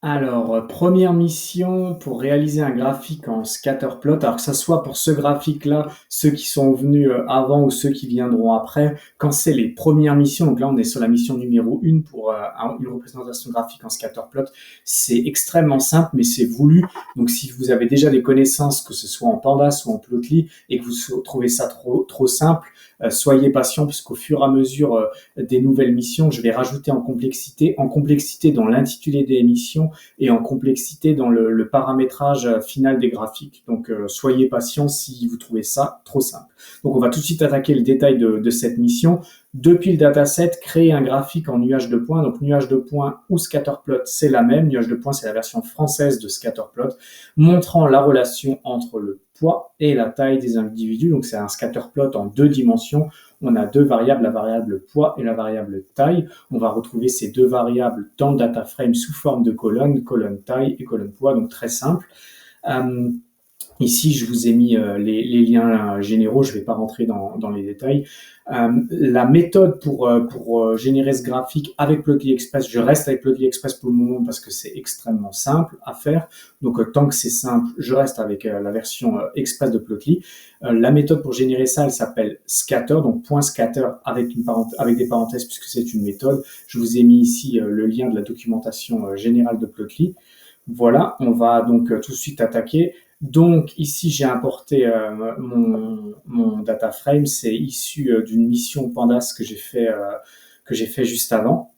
Alors, première mission pour réaliser un graphique en scatterplot, alors que ça soit pour ce graphique-là, ceux qui sont venus avant ou ceux qui viendront après, quand c'est les premières missions, donc là on est sur la mission numéro 1 pour une représentation graphique en scatterplot, c'est extrêmement simple mais c'est voulu. Donc si vous avez déjà des connaissances, que ce soit en Pandas ou en Plotly, et que vous trouvez ça trop simple, soyez patient puisqu'au fur et à mesure des nouvelles missions, je vais rajouter en complexité dans l'intitulé des missions et en complexité dans le paramétrage final des graphiques. Donc soyez patient si vous trouvez ça trop simple. Donc on va tout de suite attaquer le détail de cette mission. Depuis le dataset, créer un graphique en nuage de points. Donc nuage de points ou scatterplot, c'est la même. Nuage de points, c'est la version française de scatterplot, montrant la relation entre le poids et la taille des individus. Donc c'est un scatterplot en 2 dimensions. On a 2 variables, la variable poids et la variable taille. On va retrouver ces 2 variables dans le data frame sous forme de colonne, colonne taille et colonne poids, donc très simple. Euh, Ici, je vous ai mis les liens généraux, je ne vais pas rentrer dans les détails. La méthode pour générer ce graphique avec Plotly Express, je reste avec Plotly Express pour le moment parce que c'est extrêmement simple à faire. Donc tant que c'est simple, je reste avec la version Express de Plotly. La méthode pour générer ça, elle s'appelle scatter, donc point .scatter avec des parenthèses puisque c'est une méthode. Je vous ai mis ici le lien de la documentation générale de Plotly. Voilà, on va donc tout de suite attaquer. Donc ici, j'ai importé mon data frame, c'est issu d'une mission Pandas que j'ai fait juste avant.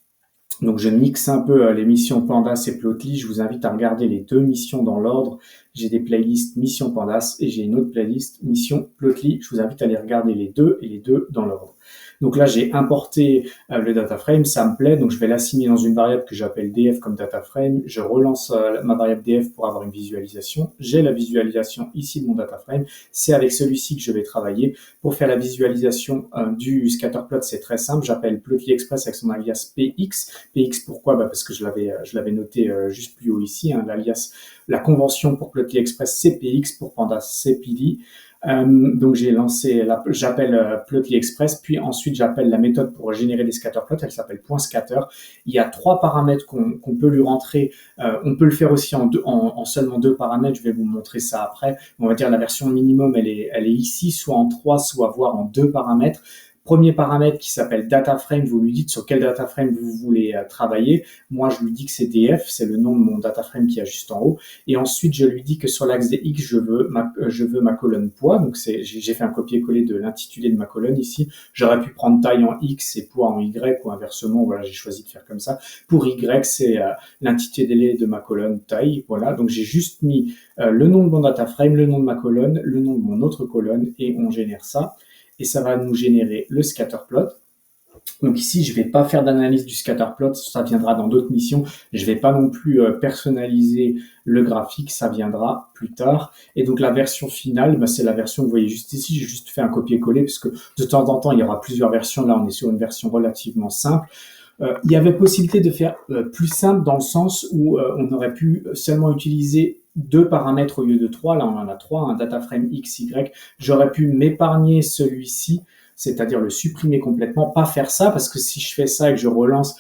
Donc je mixe un peu les missions Pandas et Plotly. Je vous invite à regarder les 2 missions dans l'ordre. J'ai des playlists Mission Pandas et j'ai une autre playlist Mission Plotly. Je vous invite à les regarder les deux et les deux dans l'ordre. Donc là, j'ai importé le data frame, ça me plaît, donc je vais l'assigner dans une variable que j'appelle df comme data frame. Je relance ma variable df pour avoir une visualisation. J'ai la visualisation ici de mon data frame. C'est avec celui-ci que je vais travailler. Pour faire la visualisation du scatterplot, c'est très simple. J'appelle Plotly Express avec son alias px. Px pourquoi? Parce que je l'avais noté juste plus haut ici. L'alias, la convention pour Plotly Express, c'est px, pour Pandas, c'est pd. Donc j'appelle Plotly Express, puis ensuite j'appelle la méthode pour générer des scatterplots, elle s'appelle .scatter. Il y a 3 paramètres qu'on peut lui rentrer. On peut le faire aussi en seulement 2 paramètres, je vais vous montrer ça après. On va dire la version minimum, elle est ici, soit en 3, soit voire en 2 paramètres. Premier paramètre qui s'appelle data frame, vous lui dites sur quel data frame vous voulez travailler. Moi, je lui dis que c'est df, c'est le nom de mon data frame qui est juste en haut. Et ensuite, je lui dis que sur l'axe des X, je veux ma colonne poids. Donc, j'ai fait un copier-coller de l'intitulé de ma colonne ici. J'aurais pu prendre taille en X et poids en Y ou inversement. Voilà, j'ai choisi de faire comme ça. Pour Y, c'est l'intitulé de ma colonne taille. Voilà, donc j'ai juste mis le nom de mon data frame, le nom de ma colonne, le nom de mon autre colonne et on génère ça. Et ça va nous générer le scatterplot. Donc ici, je ne vais pas faire d'analyse du scatterplot, ça viendra dans d'autres missions. Je ne vais pas non plus personnaliser le graphique, ça viendra plus tard. Et donc la version finale, c'est la version que vous voyez juste ici. J'ai juste fait un copier-coller parce que de temps en temps, il y aura plusieurs versions. Là, on est sur une version relativement simple. Il y avait possibilité de faire plus simple dans le sens où on aurait pu seulement utiliser 2 paramètres au lieu de 3. Là, on en a 3, un data frame X, Y. J'aurais pu m'épargner celui-ci, c'est-à-dire le supprimer complètement, pas faire ça, parce que si je fais ça et que je relance,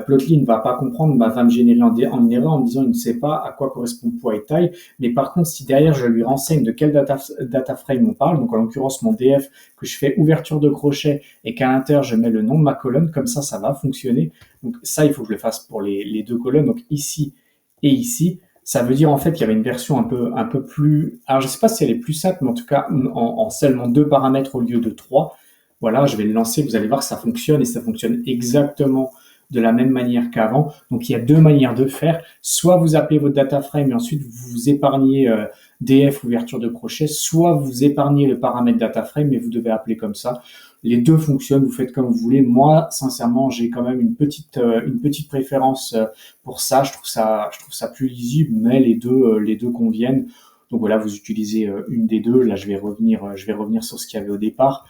Plotly ne va pas comprendre, va me générer en erreur en me disant il ne sait pas à quoi correspond poids et taille. Mais par contre, si derrière je lui renseigne de quel data frame on parle, donc en l'occurrence mon DF, que je fais ouverture de crochet et qu'à l'intérieur je mets le nom de ma colonne, comme ça va fonctionner. Donc ça, il faut que je le fasse pour les 2 colonnes, donc ici et ici. Ça veut dire en fait qu'il y avait une version un peu plus. Alors je ne sais pas si elle est plus simple, mais en tout cas en seulement 2 paramètres au lieu de 3. Voilà, je vais le lancer, vous allez voir que ça fonctionne et ça fonctionne exactement de la même manière qu'avant. Donc il y a 2 manières de faire. Soit vous appelez votre data frame et ensuite vous épargnez DF ouverture de crochet, soit vous épargnez le paramètre data frame mais vous devez appeler comme ça. Les deux fonctionnent, vous faites comme vous voulez. Moi, sincèrement, j'ai quand même une petite préférence pour ça. Je trouve ça plus lisible, mais les deux conviennent. Donc voilà, vous utilisez une des deux. Là, je vais revenir sur ce qu'il y avait au départ.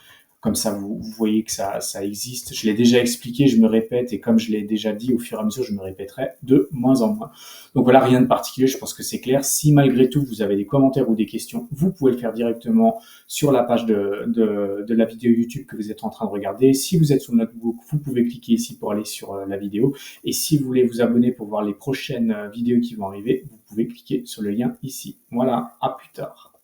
Comme ça, vous voyez que ça existe. Je l'ai déjà expliqué, je me répète, et comme je l'ai déjà dit, au fur et à mesure, je me répéterai de moins en moins. Donc voilà, rien de particulier, je pense que c'est clair. Si malgré tout, vous avez des commentaires ou des questions, vous pouvez le faire directement sur la page de la vidéo YouTube que vous êtes en train de regarder. Si vous êtes sur le notebook, vous pouvez cliquer ici pour aller sur la vidéo. Et si vous voulez vous abonner pour voir les prochaines vidéos qui vont arriver, vous pouvez cliquer sur le lien ici. Voilà, à plus tard.